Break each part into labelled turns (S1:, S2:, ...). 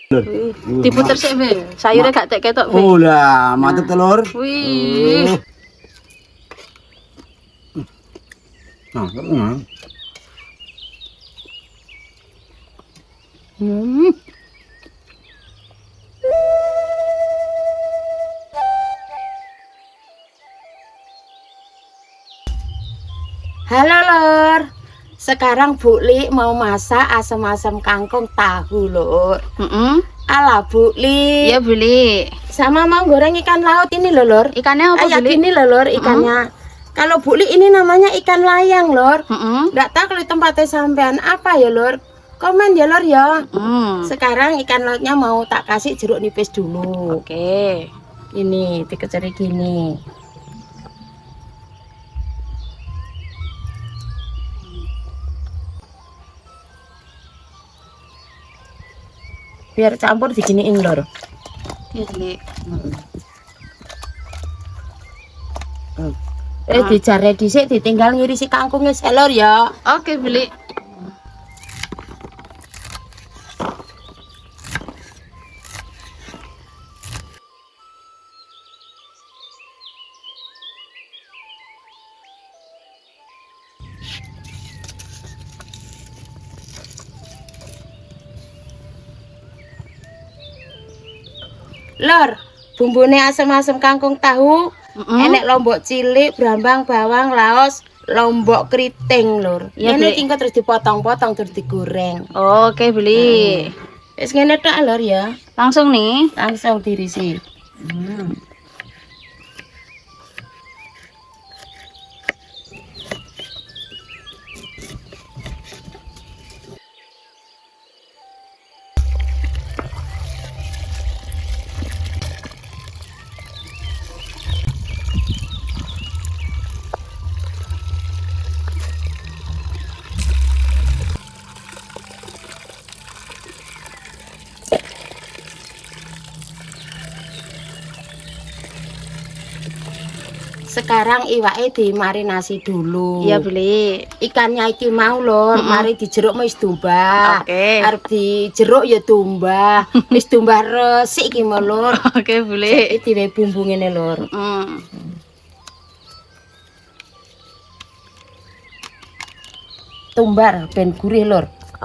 S1: Diputer sik, Be. Sayure gak tek ketok, Be.
S2: Oh lah, mantep telur.
S1: Wih.
S2: Nah.
S1: Hmm.
S3: Halo Lur, sekarang Bu Li mau masak asam-asam kangkung tahu Lur. Ala Bu Li.
S1: Iya, Beli.
S3: Sama mau goreng ikan laut ini loh Lur.
S1: Ikannya apa,
S3: Kayak
S1: Beli?
S3: gini loh Lur ikannya. Kalau Bu Li ini namanya ikan layang Lur. Nggak tahu kalau tempatnya sampean apa ya Lur. Komen ya Lur ya. Sekarang ikan lautnya mau tak kasih jeruk nipis dulu.
S1: Oke.
S3: Ini dikeceri gini. Biar campur diginiin Lur.
S1: Iya, Beli.
S3: Dijare dhisik ditinggal ngirisi kangkungnya selor ya.
S1: Oke, Beli.
S3: Lor, bumbune asam-asam kangkung tahu, enek lombok cilik, brambang, bawang, laos, lombok keriting Lur.
S1: Iya,
S3: Ini
S1: Beli.
S3: tinggal terus dipotong-potong terus digoreng.
S1: Oke, Beli.
S3: Wis ngene tok Lur ya.
S1: Langsung nih.
S3: Langsung dirisi. Sekarang iwake dimarinasi dulu.
S1: Iya, Beli.
S3: Ikannya iki mau Lur, mari dijeruk wis tumbah.
S1: Oke.
S3: Arep dijeruk ya tumbah. Wis tumbah resik iki mau Lur.
S1: Oke, Beli.
S3: Iki diwe bumbu ngene Lur. Tumbar ben gurih Lur.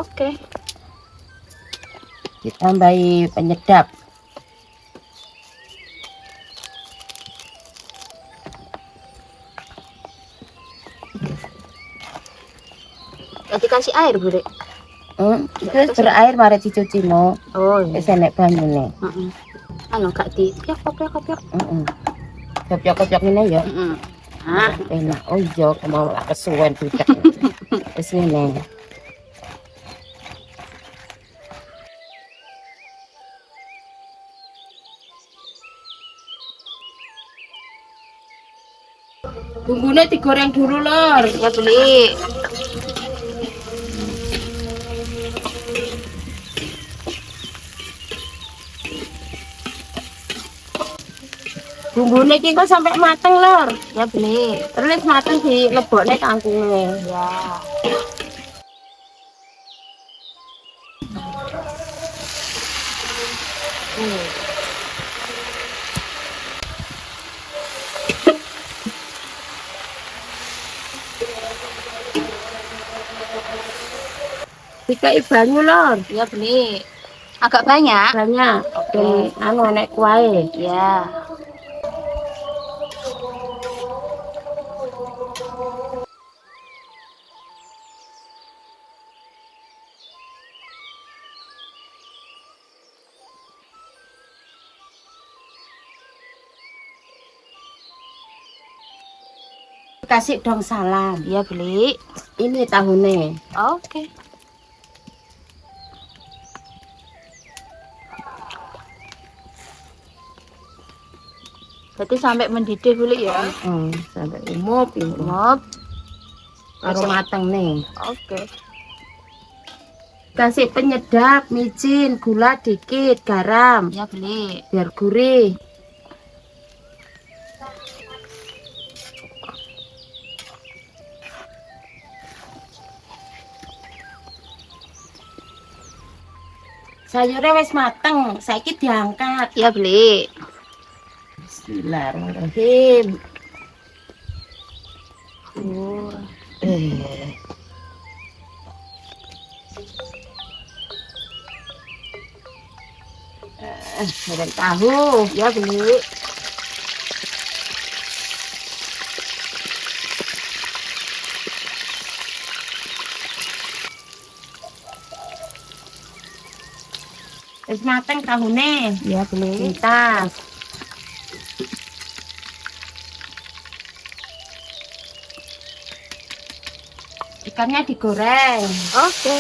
S1: Oke.
S3: Ditambahi penyedap.
S1: Dikasih air, Beli.
S3: Terus berair mari dicuci mo.
S1: Oh, iya.
S3: Wis enek banyune.
S1: Anu gak di kopiok.
S3: Heeh. Kopiok-kopiok ngene ya.
S1: Ah,
S3: Enak. Oh iya, mau lak kesuwen budak. Wis ngene. Bumbunya digoreng dulu Lor.
S1: ya, Beli.
S3: Bumbune iki kok sampai mateng Lor.
S1: Ya, Beli.
S3: Terus mateng dilebokne kangkunge.
S1: Ya.
S3: Dikai banyu Lor.
S1: Ya, Beli. Agak banyak.
S3: Banyak. Ben anu enek kuahe.
S1: Ya.
S3: Kasih dong salam.
S1: Ya, Beli.
S3: Ini tahune.
S1: Oke. Berarti sampai mendidih, Beli ya.
S3: Sampai umup ini.
S1: Mop.
S3: Baru mateng nih.
S1: Oke.
S3: Kasih penyedap, micin, gula dikit, garam
S1: Ya, Beli.
S3: biar gurih. Sayurnya wis mateng, saiki diangkat.
S1: Iya, Beli.
S3: Bismillahirrahmanirrahim.
S1: Oh.
S3: Goreng tahu.
S1: Iya, Beli.
S3: Wis mateng tahune.
S1: Iya, Beli.
S3: Kita. Ikannya digoreng.
S1: Oke.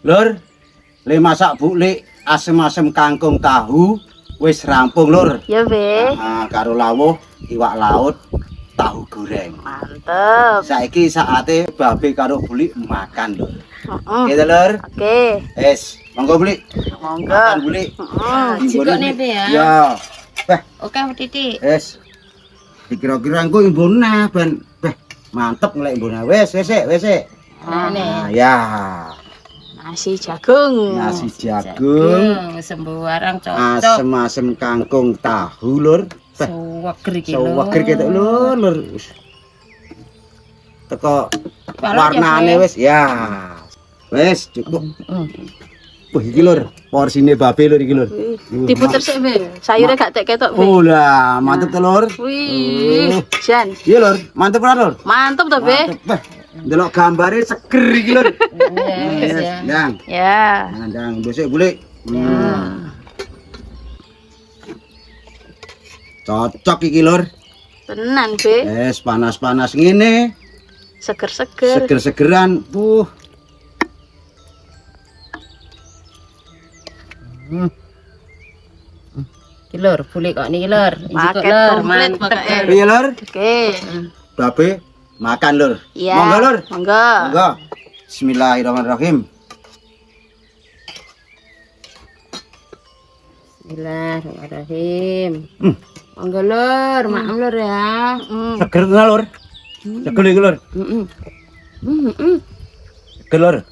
S2: Lur, le masak buklik asem-asem kangkung tahu wis rampung lur.
S1: Iya, Be.
S2: Nah, karo lawuh iwak laut tahu goreng.
S1: Mantep.
S2: Saiki saate babe karo bulik makan lur.
S1: Heeh.
S2: Gitu lur.
S1: Oke.
S2: Es, monggo bulik.
S1: Monggo.
S2: Makan bulik.
S3: Jikok nih, Be, ya.
S2: Ya.
S3: Oke, Titik.
S2: Es. Dikira-kira engko imbona ben mantep ngelek imbona. Wes. Nah, ya.
S1: Nasi jagung.
S2: Nasi jagung.
S3: Sembarang cocok.
S2: Asem-asem kangkung tahu lur.
S3: Seweger iki lho.
S2: Seweger ketok lur. Teko
S3: Balok ya,
S2: warnane
S3: Be.
S2: wis ya. Wis cukup. Wah iki lur, porsine babe lur iki lur.
S1: Diputer sik, Be. Sayurnya gak tek ketok, Be.
S2: Oh lah, mantep to lur.
S1: Wih, Jan.
S2: Iya lur, mantep ora lur?
S1: Mantep toh, Be.
S2: Mantep. Beh, ndelok gambare seger iki lur.
S3: Yes, ya.
S2: Ndang.
S1: Ya.
S2: Ndang, besok bulik. Cocok iki lur.
S1: Tenan, Be.
S2: Es panas-panas ngene,
S1: Seger-seger.
S2: seger-segeran.
S3: Iki lur, bulik kok niki lur.
S1: Paket komplit pokoknya.
S2: Iya lur.
S1: Oke.
S2: Babe makan lur.
S1: Iya.
S2: Monggo lur.
S1: Monggo.
S2: Monggo. Bismillahirrahmanirrahim.
S3: Bismillahirrahmanirrahim. Monggo lur, maaf lur ya.
S2: Seger nggak lur? Seger iki lur. Seger lur.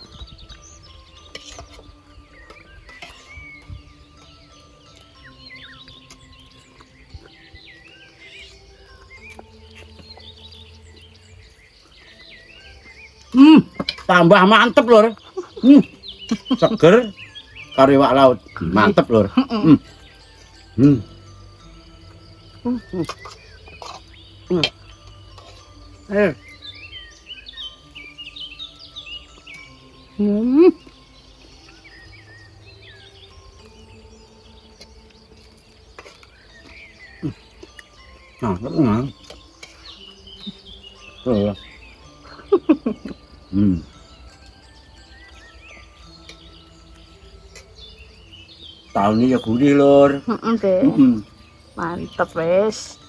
S2: Tambah mantep lur. Seger karo iwak laut. Mantep lur. Nah, nggak. Oh. Tahun ini ya gurih lur.
S1: Be. Mantep, wes.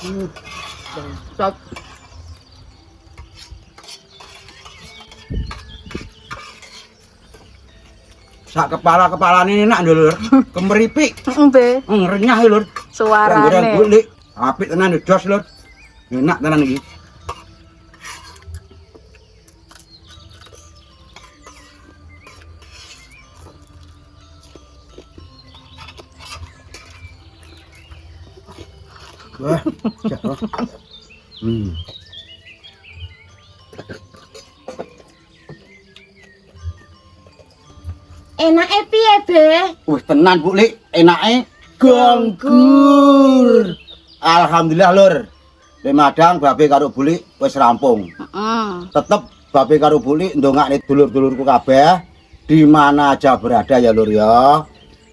S1: Stop.
S2: Sak kepala ini enak lho, Lur. Kemeripik.
S1: Be.
S2: Renyah Lur.
S1: Suarane.
S2: Goreng bulik. Apik tenan dos Lur. Enak tenan iki. Wah, jauh.
S3: Enake piye, Be?
S2: Wih tenan Bu Lik, enake ganggur. Alhamdulillah Lur. Di Madang babe karo Bu Lik wis rampung. Tetep babe karo Bu Lik ndongakne dulur-dulurku kabeh di mana aja berada ya Lur ya.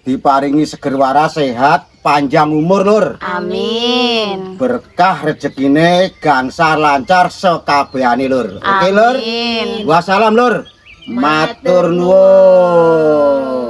S2: Diparingi seger waras, sehat, panjang umur Lur.
S1: Amin.
S2: Berkah rezekine gansar lancar sekabehane Lur. Oke Lur.
S1: Amin.
S2: Wassalam Lur. Matur nuwun.